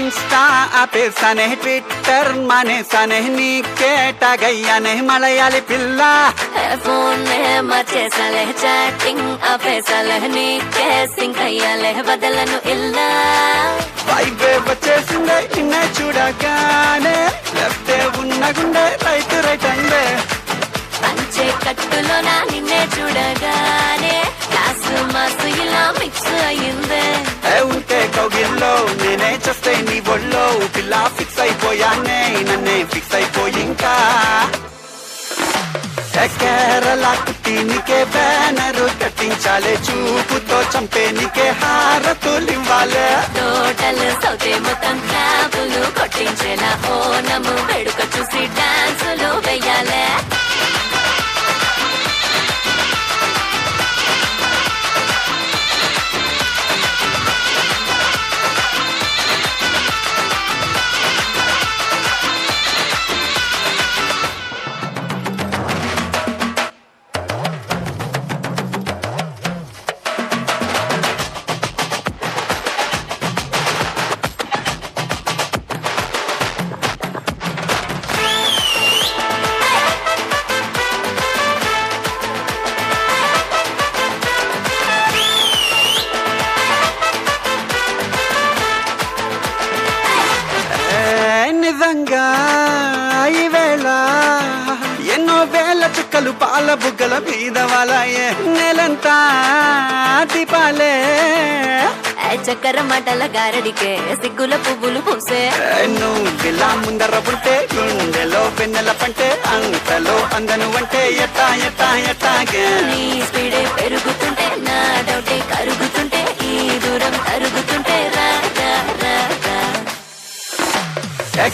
Insta ఆపేసానే, Twitter మానేసానే, నీకే tag అయ్యానే Malayali పిల్ల. Phone మార్చేసాలే, chatting ఆపేసాలే, నీకే సింక్ అయ్యాలే, వదలను ఇల్లా. వైబే వచ్చేసిందే నిన్నే చూడగానే, లెఫ్ట్ ఉన్న గుండె రైట్ రైట్ అందే. పంచే కట్టులో నా నిన్నే చూడగానే క్లాసు మాసు ఇలా మిక్స్ అయ్యిందే. ఉంటే కౌగిల్లో నేనే చేస్తే నీ ఒళ్ళో, పిల్ల ఫిక్స్ అయిపోయానే, నన్నే ఫిక్స్ అయిపోయి ఇంకా. కేరళ కుట్టి నీకే బ్యానరు కట్టించాలే, చూపుతో చంపే నీకే హారతులివ్వాలే. టోటల్ సౌతే మొత్తం క్లాపులు కొట్టించేలా ఓనము వేడుక చూసి డాన్సులు వెయ్యాలే. నిజంగా ఈవేళ ఎన్నో వేల చుక్కలు పాల బుగ్గల మీద వాలాయే, నెలంతా దీపాలే. చక్కెర మాటల గారడికే సిగ్గుల పువ్వులు పూసే. నువ్విలా ముందర ఉంటే గుండెలో పెన్నెల పంటే, అంతలో అందను అంటే ఎట్టా ఎట్టా ఎట్టాగే. నీ స్పీడే పెరుగుతుంటే నా డౌటే కరుగుతుంటే, ఈ దూరం కరుగుతుంటే రాగా రాగా.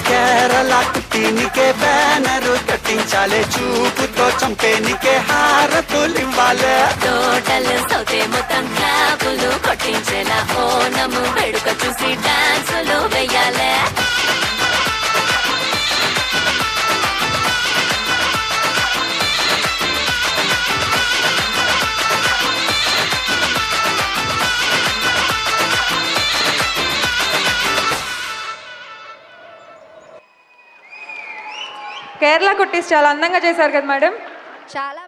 కేరళ కుట్టి నీకే బ్యానరు కట్టించాలే, చూపుతో చంపే నీకే హారతులివ్వాలే. టోటల్ సౌతే మొత్తం క్లాపులు కొట్టించేలా ఓనము వేడుక చూసి డాన్సులు వెయ్యాలే. కేరళ కుట్టీస్ చాలా అందంగా చేశారు కదా మేడం. చాలా